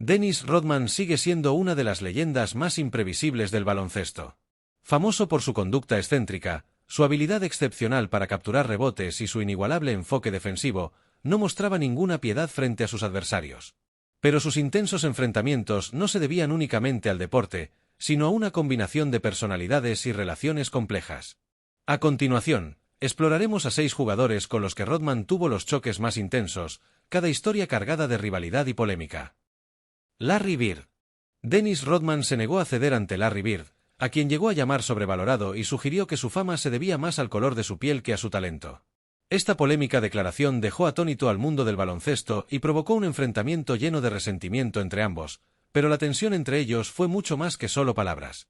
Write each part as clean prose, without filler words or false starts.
Dennis Rodman sigue siendo una de las leyendas más imprevisibles del baloncesto. Famoso por su conducta excéntrica, su habilidad excepcional para capturar rebotes y su inigualable enfoque defensivo, no mostraba ninguna piedad frente a sus adversarios. Pero sus intensos enfrentamientos no se debían únicamente al deporte, sino a una combinación de personalidades y relaciones complejas. A continuación, exploraremos a 6 jugadores con los que Rodman tuvo los choques más intensos, cada historia cargada de rivalidad y polémica. Larry Bird. Dennis Rodman se negó a ceder ante Larry Bird, a quien llegó a llamar sobrevalorado y sugirió que su fama se debía más al color de su piel que a su talento. Esta polémica declaración dejó atónito al mundo del baloncesto y provocó un enfrentamiento lleno de resentimiento entre ambos, pero la tensión entre ellos fue mucho más que solo palabras.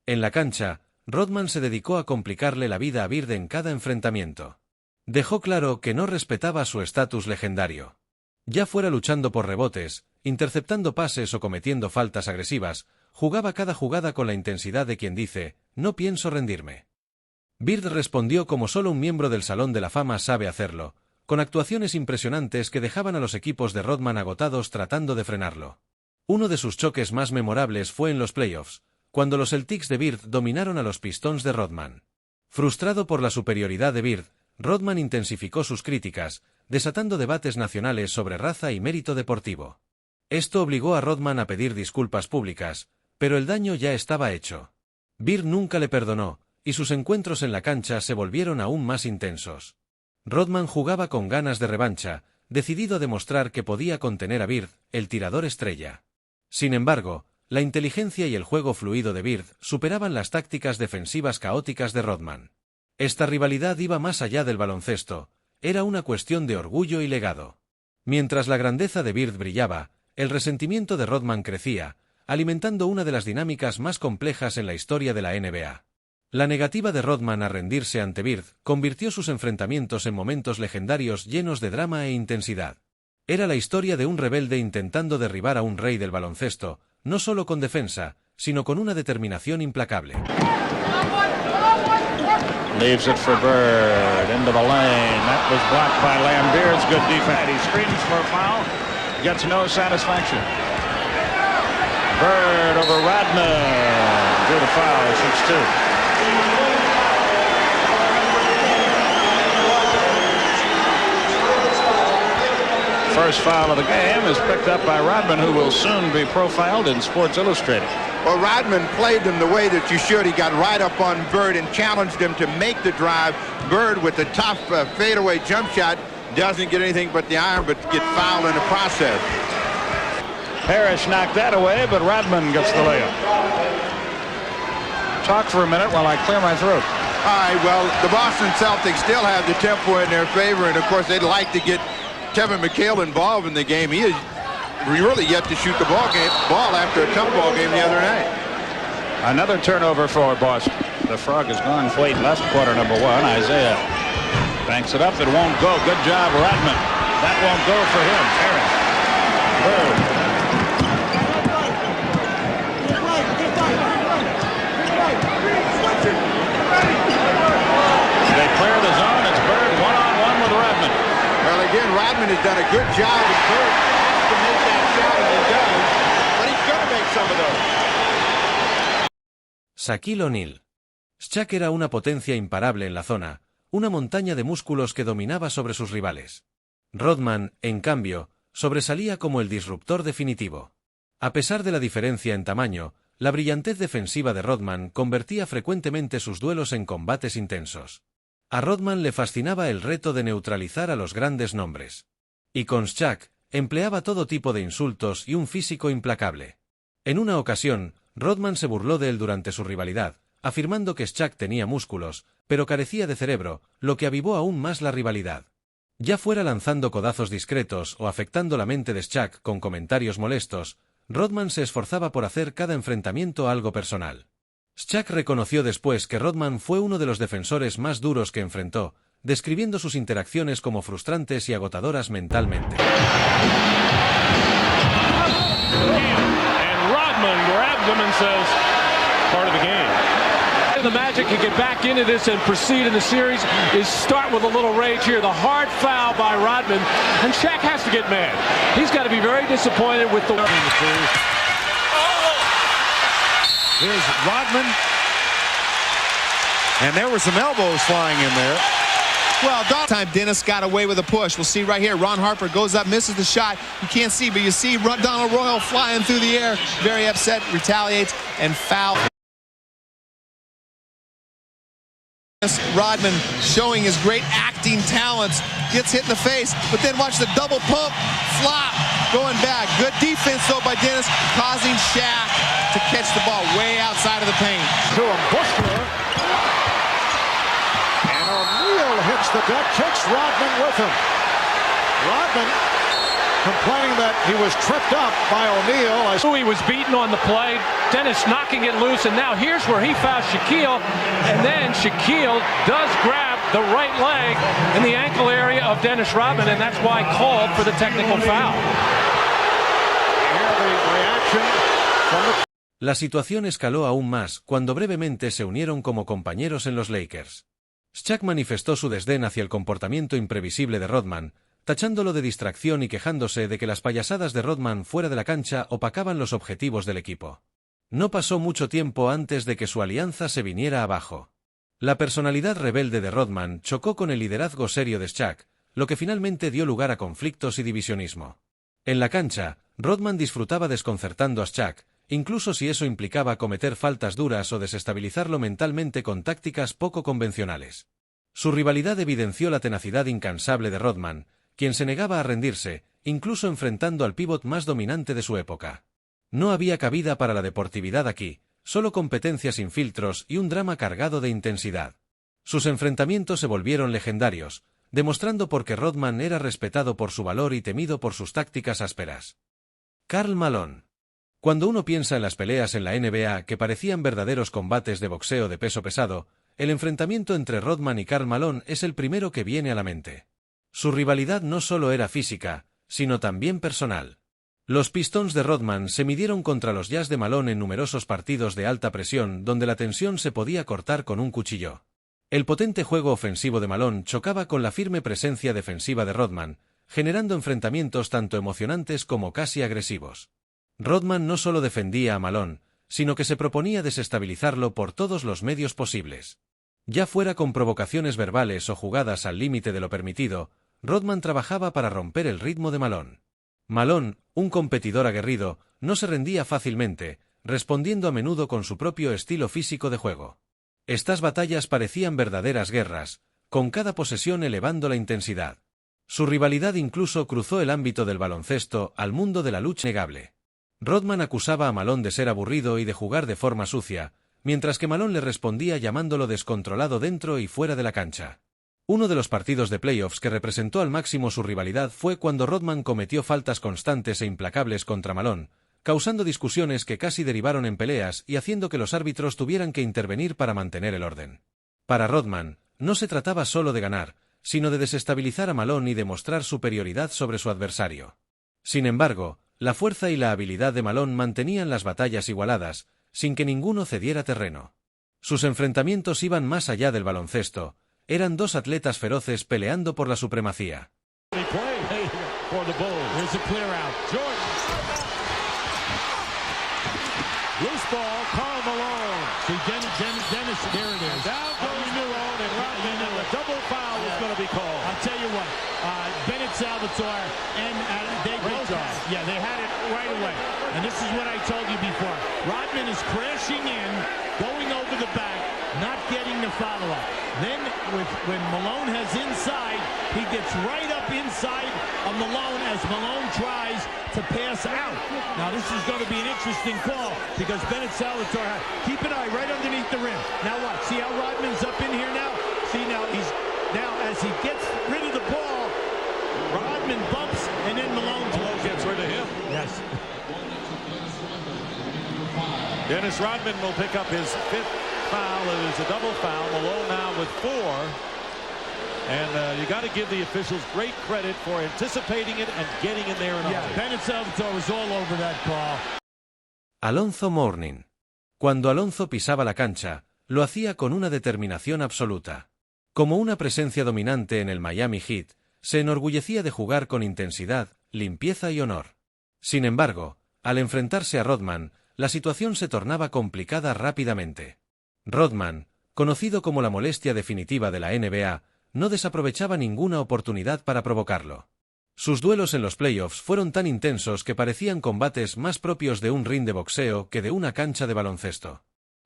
En la cancha, Rodman se dedicó a complicarle la vida a Bird en cada enfrentamiento. Dejó claro que no respetaba su estatus legendario. Ya fuera luchando por rebotes, interceptando pases o cometiendo faltas agresivas, jugaba cada jugada con la intensidad de quien dice, no pienso rendirme. Bird respondió como solo un miembro del Salón de la Fama sabe hacerlo, con actuaciones impresionantes que dejaban a los equipos de Rodman agotados tratando de frenarlo. Uno de sus choques más memorables fue en los playoffs, cuando los Celtics de Bird dominaron a los Pistons de Rodman. Frustrado por la superioridad de Bird, Rodman intensificó sus críticas, desatando debates nacionales sobre raza y mérito deportivo. Esto obligó a Rodman a pedir disculpas públicas, pero el daño ya estaba hecho. Bird nunca le perdonó, y sus encuentros en la cancha se volvieron aún más intensos. Rodman jugaba con ganas de revancha, decidido a demostrar que podía contener a Bird, el tirador estrella. Sin embargo, la inteligencia y el juego fluido de Bird superaban las tácticas defensivas caóticas de Rodman. Esta rivalidad iba más allá del baloncesto, era una cuestión de orgullo y legado. Mientras la grandeza de Bird brillaba, el resentimiento de Rodman crecía, alimentando una de las dinámicas más complejas en la historia de la NBA. La negativa de Rodman a rendirse ante Bird convirtió sus enfrentamientos en momentos legendarios llenos de drama e intensidad. Era la historia de un rebelde intentando derribar a un rey del baloncesto, no solo con defensa, sino con una determinación implacable. Leaves it for Bird, into the lane. That was blocked by Lambeer's good defense. He screams for a foul, gets no satisfaction. Bird over Rodman. Due to foul, shoots 2. First foul of the game is picked up by Rodman, who will soon be profiled in Sports Illustrated. Well, Rodman played him the way that you should. He got right up on Bird and challenged him to make the drive. Bird with the tough fadeaway jump shot doesn't get anything but the iron, but gets fouled in the process. Parrish knocked that away, but Rodman gets the layup. Talk for a minute while I clear my throat. All right, well, the Boston Celtics still have the tempo in their favor, and of course they'd like to get Kevin McHale involved in the game. He is really yet to shoot the ball after a tough ball game the other night. Another turnover for Boston. The Frog has gone late left quarter, number 1. Isaiah banks it up. It won't go. Good job, Rodman. That won't go for him. Parrish. Bird. They clear the zone. It's Bird one-on-one with Rodman. Well, again, Rodman has done a good job, and Bird has to make that shot, and he does, but he's going to make some of those. Shaquille O'Neal. Shaq era una potencia imparable en la zona, una montaña de músculos que dominaba sobre sus rivales. Rodman, en cambio, sobresalía como el disruptor definitivo. A pesar de la diferencia en tamaño, la brillantez defensiva de Rodman convertía frecuentemente sus duelos en combates intensos. A Rodman le fascinaba el reto de neutralizar a los grandes nombres. Y con Shaq, empleaba todo tipo de insultos y un físico implacable. En una ocasión, Rodman se burló de él durante su rivalidad, afirmando que Shaq tenía músculos, pero carecía de cerebro, lo que avivó aún más la rivalidad. Ya fuera lanzando codazos discretos o afectando la mente de Shaq con comentarios molestos, Rodman se esforzaba por hacer cada enfrentamiento algo personal. Shaq reconoció después que Rodman fue uno de los defensores más duros que enfrentó, describiendo sus interacciones como frustrantes y agotadoras mentalmente. And Rodman grabs him and says, part of the game. the Magic can get back into this and proceed in the series is start with a little rage here. The hard foul by Rodman, and Shaq has to get mad. He's got to be very disappointed with the... Here's Rodman. And there were some elbows flying in there. Well, time Dennis got away with a push. We'll see right here. Ron Harper goes up, misses the shot. You can't see, but you see Donald Royal flying through the air. Very upset, retaliates, and foul. Rodman showing his great acting talents. Gets hit in the face, but then watch the double pump. Flop. Going back. Good defense, though, by Dennis, causing Shaq to catch the ball way outside of the paint. To him, Bushler. And O'Neal hits the deck, kicks Rodman with him. Rodman complaining that he was tripped up by O'Neal. He was beaten on the play. Dennis knocking it loose, and now here's where he fouls Shaquille, and then Shaquille does grab the right leg in the ankle area of Dennis Rodman, and that's why called for the technical foul. La situación escaló aún más cuando brevemente se unieron como compañeros en los Lakers. Shaq manifestó su desdén hacia el comportamiento imprevisible de Rodman, tachándolo de distracción y quejándose de que las payasadas de Rodman fuera de la cancha opacaban los objetivos del equipo. No pasó mucho tiempo antes de que su alianza se viniera abajo. La personalidad rebelde de Rodman chocó con el liderazgo serio de Shaq, lo que finalmente dio lugar a conflictos y divisionismo. En la cancha, Rodman disfrutaba desconcertando a Shaq, incluso si eso implicaba cometer faltas duras o desestabilizarlo mentalmente con tácticas poco convencionales. Su rivalidad evidenció la tenacidad incansable de Rodman, quien se negaba a rendirse, incluso enfrentando al pívot más dominante de su época. No había cabida para la deportividad aquí, solo competencia sin filtros y un drama cargado de intensidad. Sus enfrentamientos se volvieron legendarios, demostrando por qué Rodman era respetado por su valor y temido por sus tácticas ásperas. Karl Malone. Cuando uno piensa en las peleas en la NBA que parecían verdaderos combates de boxeo de peso pesado, el enfrentamiento entre Rodman y Karl Malone es el primero que viene a la mente. Su rivalidad no solo era física, sino también personal. Los Pistons de Rodman se midieron contra los Jazz de Malone en numerosos partidos de alta presión donde la tensión se podía cortar con un cuchillo. El potente juego ofensivo de Malone chocaba con la firme presencia defensiva de Rodman, generando enfrentamientos tanto emocionantes como casi agresivos. Rodman no solo defendía a Malone, sino que se proponía desestabilizarlo por todos los medios posibles. Ya fuera con provocaciones verbales o jugadas al límite de lo permitido, Rodman trabajaba para romper el ritmo de Malone. Malone, un competidor aguerrido, no se rendía fácilmente, respondiendo a menudo con su propio estilo físico de juego. Estas batallas parecían verdaderas guerras, con cada posesión elevando la intensidad. Su rivalidad incluso cruzó el ámbito del baloncesto al mundo de la lucha innegable. Rodman acusaba a Malone de ser aburrido y de jugar de forma sucia, mientras que Malone le respondía llamándolo descontrolado dentro y fuera de la cancha. Uno de los partidos de playoffs que representó al máximo su rivalidad fue cuando Rodman cometió faltas constantes e implacables contra Malone, causando discusiones que casi derivaron en peleas y haciendo que los árbitros tuvieran que intervenir para mantener el orden. Para Rodman, no se trataba solo de ganar, sino de desestabilizar a Malone y demostrar superioridad sobre su adversario. Sin embargo, la fuerza y la habilidad de Malone mantenían las batallas igualadas, sin que ninguno cediera terreno. Sus enfrentamientos iban más allá del baloncesto, eran dos atletas feroces peleando por la supremacía. Salvatore and they both they had it right away. And this is what I told you before. Rodman is crashing in, going over the back, not getting the follow-up. Then when Malone has inside, he gets right up inside of Malone as Malone tries to pass out. Now this is going to be an interesting call because Bennett Salvatore, keep an eye right underneath the rim. Now watch, see how Rodman's up in here now? See now as he gets rid of the ball, Rodman bumps, and then Malone gets rid of him. Yes. Dennis Rodman will pick up his fifth foul. It is a double foul. Malone now with 4. And you got to give the officials great credit for anticipating it and getting in there. Bennett Salvatore was all over that call. Alonzo Mourning. Cuando Alonzo pisaba la cancha, lo hacía con una determinación absoluta. Como una presencia dominante en el Miami Heat, se enorgullecía de jugar con intensidad, limpieza y honor. Sin embargo, al enfrentarse a Rodman, la situación se tornaba complicada rápidamente. Rodman, conocido como la molestia definitiva de la NBA, no desaprovechaba ninguna oportunidad para provocarlo. Sus duelos en los playoffs fueron tan intensos que parecían combates más propios de un ring de boxeo que de una cancha de baloncesto.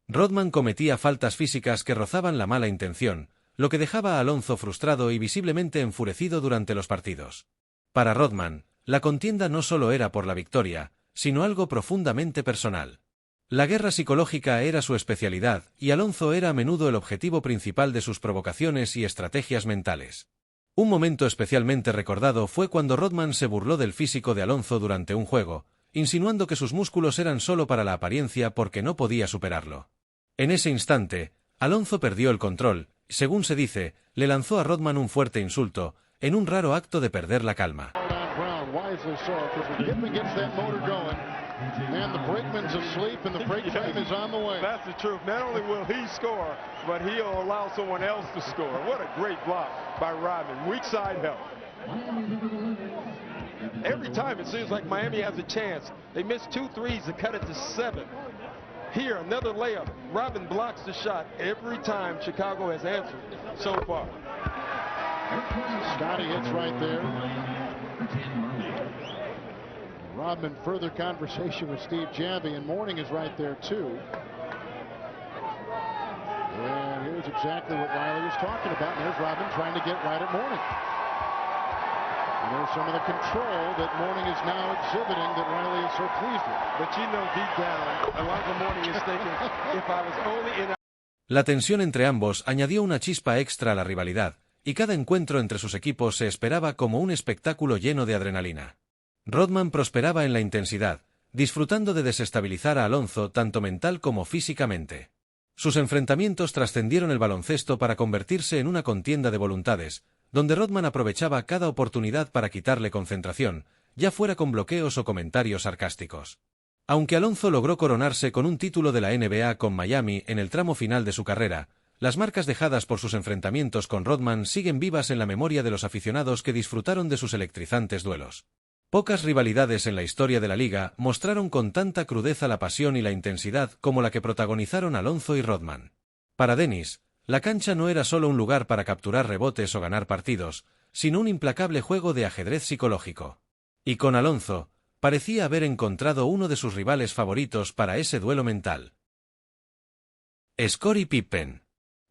Rodman cometía faltas físicas que rozaban la mala intención, lo que dejaba a Alonso frustrado y visiblemente enfurecido durante los partidos. Para Rodman, la contienda no solo era por la victoria, sino algo profundamente personal. La guerra psicológica era su especialidad, y Alonso era a menudo el objetivo principal de sus provocaciones y estrategias mentales. Un momento especialmente recordado fue cuando Rodman se burló del físico de Alonso durante un juego, insinuando que sus músculos eran solo para la apariencia porque no podía superarlo. En ese instante, Alonso perdió el control, y, según se dice, le lanzó a Rodman un fuerte insulto, en un raro acto de perder la calma. And the brakeman's asleep and the brake time is on the way. That's the truth. Not only will he score, but he'll allow someone else to score. What a great block by Rodman. Weak side help. Every time it seems like Miami has a chance. They missed 2 threes to cut it to 7. Here, another layup. Rodman blocks the shot every time Chicago has answered so far. Scotty hits right there. Rodman further conversation with Steve Janvey, and Mourning is right there too. And here's exactly what Riley was talking about. And there's Rodman trying to get right at Mourning. And there's some of the control that Mourning is now exhibiting that Riley is so pleased with. But you know deep down, Alonzo Mourning is thinking, if I was only in... La tensión entre ambos añadió una chispa extra a la rivalidad, y cada encuentro entre sus equipos se esperaba como un espectáculo lleno de adrenalina. Rodman prosperaba en la intensidad, disfrutando de desestabilizar a Alonso tanto mental como físicamente. Sus enfrentamientos trascendieron el baloncesto para convertirse en una contienda de voluntades, donde Rodman aprovechaba cada oportunidad para quitarle concentración, ya fuera con bloqueos o comentarios sarcásticos. Aunque Alonso logró coronarse con un título de la NBA con Miami en el tramo final de su carrera, las marcas dejadas por sus enfrentamientos con Rodman siguen vivas en la memoria de los aficionados que disfrutaron de sus electrizantes duelos. Pocas rivalidades en la historia de la liga mostraron con tanta crudeza la pasión y la intensidad como la que protagonizaron Alonso y Rodman. Para Dennis, la cancha no era solo un lugar para capturar rebotes o ganar partidos, sino un implacable juego de ajedrez psicológico. Y con Alonso, parecía haber encontrado uno de sus rivales favoritos para ese duelo mental. Scottie Pippen.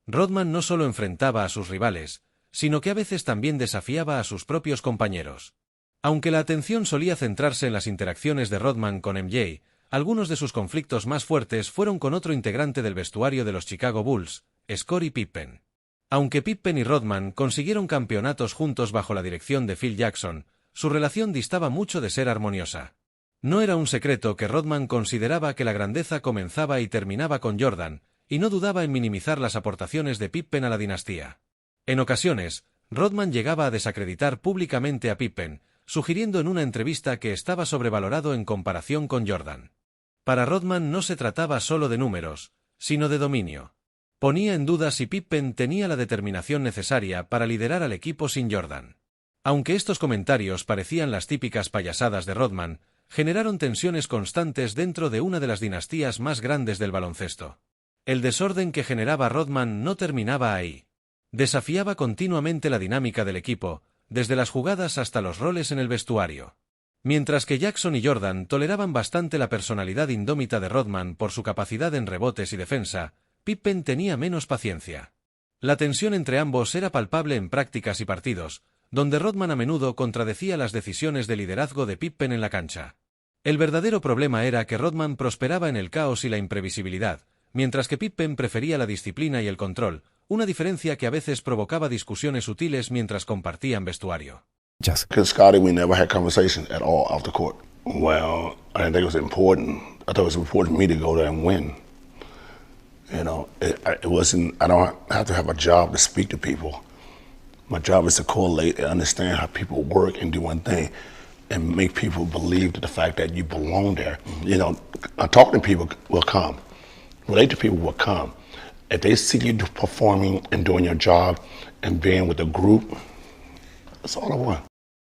Rodman no solo enfrentaba a sus rivales, sino que a veces también desafiaba a sus propios compañeros. Aunque la atención solía centrarse en las interacciones de Rodman con MJ, algunos de sus conflictos más fuertes fueron con otro integrante del vestuario de los Chicago Bulls, Scottie Pippen. Aunque Pippen y Rodman consiguieron campeonatos juntos bajo la dirección de Phil Jackson, su relación distaba mucho de ser armoniosa. No era un secreto que Rodman consideraba que la grandeza comenzaba y terminaba con Jordan, y no dudaba en minimizar las aportaciones de Pippen a la dinastía. En ocasiones, Rodman llegaba a desacreditar públicamente a Pippen, sugiriendo en una entrevista que estaba sobrevalorado en comparación con Jordan. Para Rodman no se trataba solo de números, sino de dominio. Ponía en duda si Pippen tenía la determinación necesaria para liderar al equipo sin Jordan. Aunque estos comentarios parecían las típicas payasadas de Rodman, generaron tensiones constantes dentro de una de las dinastías más grandes del baloncesto. El desorden que generaba Rodman no terminaba ahí. Desafiaba continuamente la dinámica del equipo, desde las jugadas hasta los roles en el vestuario. Mientras que Jackson y Jordan toleraban bastante la personalidad indómita de Rodman por su capacidad en rebotes y defensa, Pippen tenía menos paciencia. La tensión entre ambos era palpable en prácticas y partidos, donde Rodman a menudo contradecía las decisiones de liderazgo de Pippen en la cancha. El verdadero problema era que Rodman prosperaba en el caos y la imprevisibilidad, mientras que Pippen prefería la disciplina y el control, una diferencia que a veces provocaba discusiones sutiles mientras compartían vestuario. Because Scotty, we never had conversations at all off the court. Well, I didn't think it was important. I thought it was important for me to go there and win. You know, it wasn't, I don't have to have a job to speak to people. My job is to correlate and understand how people work and do one thing and make people believe to the fact that you belong there. You know, talking to people will come. Relate to people will come. If they see you performing and doing your job and being with the group, that's all I want.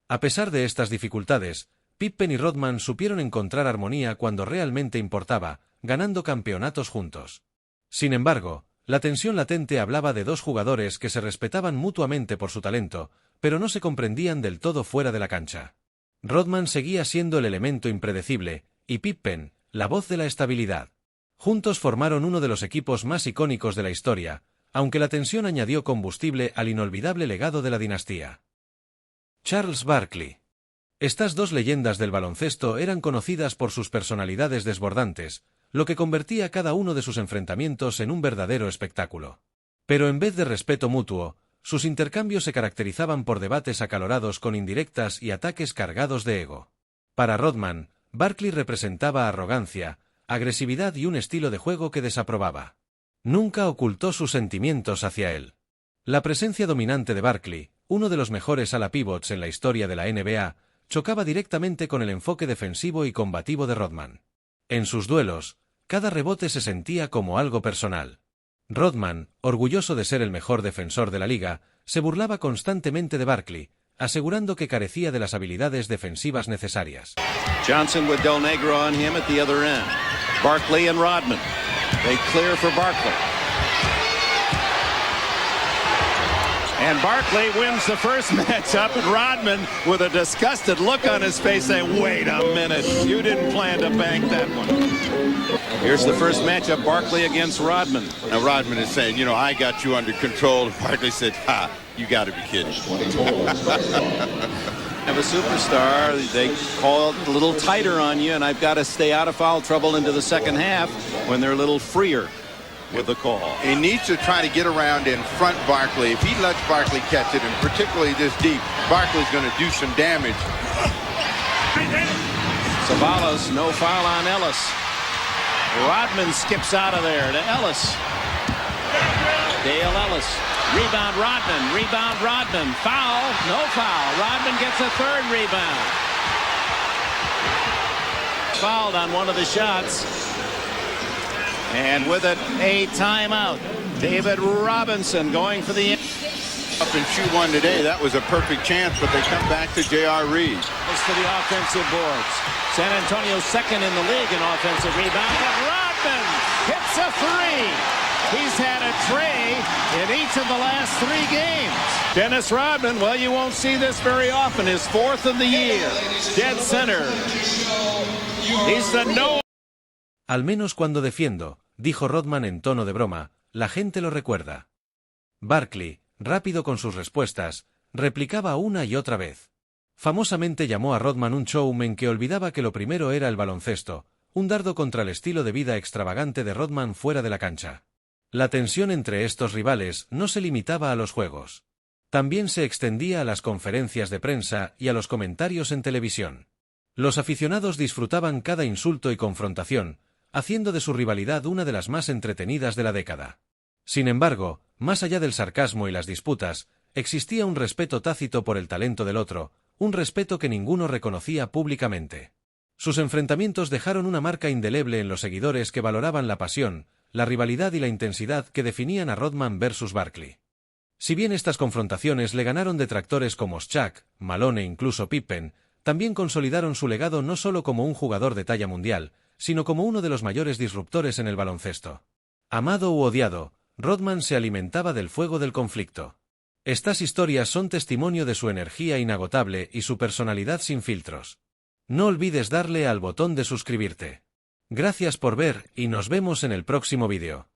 A pesar de estas dificultades, Pippen y Rodman supieron encontrar armonía cuando realmente importaba, ganando campeonatos juntos. Sin embargo, la tensión latente hablaba de dos jugadores que se respetaban mutuamente por su talento, pero no se comprendían del todo fuera de la cancha. Rodman seguía siendo el elemento impredecible, y Pippen, la voz de la estabilidad. Juntos formaron uno de los equipos más icónicos de la historia, aunque la tensión añadió combustible al inolvidable legado de la dinastía. Charles Barkley. Estas dos leyendas del baloncesto eran conocidas por sus personalidades desbordantes, lo que convertía cada uno de sus enfrentamientos en un verdadero espectáculo. Pero en vez de respeto mutuo, sus intercambios se caracterizaban por debates acalorados con indirectas y ataques cargados de ego. Para Rodman, Barkley representaba arrogancia, agresividad y un estilo de juego que desaprobaba. Nunca ocultó sus sentimientos hacia él. La presencia dominante de Barkley, uno de los mejores ala pivots en la historia de la NBA, chocaba directamente con el enfoque defensivo y combativo de Rodman. En sus duelos, cada rebote se sentía como algo personal. Rodman, orgulloso de ser el mejor defensor de la liga, se burlaba constantemente de Barkley, asegurando que carecía de las habilidades defensivas necesarias. Johnson with Del Negro on him at the other end. Barkley and Rodman. They clear for Barkley. And Barkley wins the first matchup, and Rodman, with a disgusted look on his face, saying, wait a minute, you didn't plan to bank that one. Here's the first matchup, Barkley against Rodman. Now Rodman is saying, you know, I got you under control. Barkley said, ha, you got to be kidding. Have a superstar, they call it a little tighter on you, and I've got to stay out of foul trouble into the second half when they're a little freer with the call. He needs to try to get around and front Barkley. If he lets Barkley catch it, and particularly this deep, Barkley's going to do some damage. Savalas, no foul on Ellis. Rodman skips out of there to Ellis. Dale Ellis. Rebound Rodman. Foul, no foul. Rodman gets a third rebound. Fouled on one of the shots. And with it, a timeout. David Robinson going for the... Up and shoot one today. That was a perfect chance, but they come back to J.R. Reed. To the offensive boards. San Antonio second in the league in offensive rebound. But Rodman hits a three. He's had a tray in each of the last 3 games. Dennis Rodman, well, you won't see this very often. His 4th of the year. Dead center. He's the no... Al menos cuando defiendo, dijo Rodman en tono de broma, la gente lo recuerda. Barkley, rápido con sus respuestas, replicaba una y otra vez. Famosamente llamó a Rodman un showman que olvidaba que lo primero era el baloncesto, un dardo contra el estilo de vida extravagante de Rodman fuera de la cancha. La tensión entre estos rivales no se limitaba a los juegos. También se extendía a las conferencias de prensa y a los comentarios en televisión. Los aficionados disfrutaban cada insulto y confrontación, haciendo de su rivalidad una de las más entretenidas de la década. Sin embargo, más allá del sarcasmo y las disputas, existía un respeto tácito por el talento del otro, un respeto que ninguno reconocía públicamente. Sus enfrentamientos dejaron una marca indeleble en los seguidores que valoraban la pasión, la rivalidad y la intensidad que definían a Rodman versus Barkley. Si bien estas confrontaciones le ganaron detractores como Shaq, Malone e incluso Pippen, también consolidaron su legado no solo como un jugador de talla mundial, sino como uno de los mayores disruptores en el baloncesto. Amado u odiado, Rodman se alimentaba del fuego del conflicto. Estas historias son testimonio de su energía inagotable y su personalidad sin filtros. No olvides darle al botón de suscribirte. Gracias por ver y nos vemos en el próximo vídeo.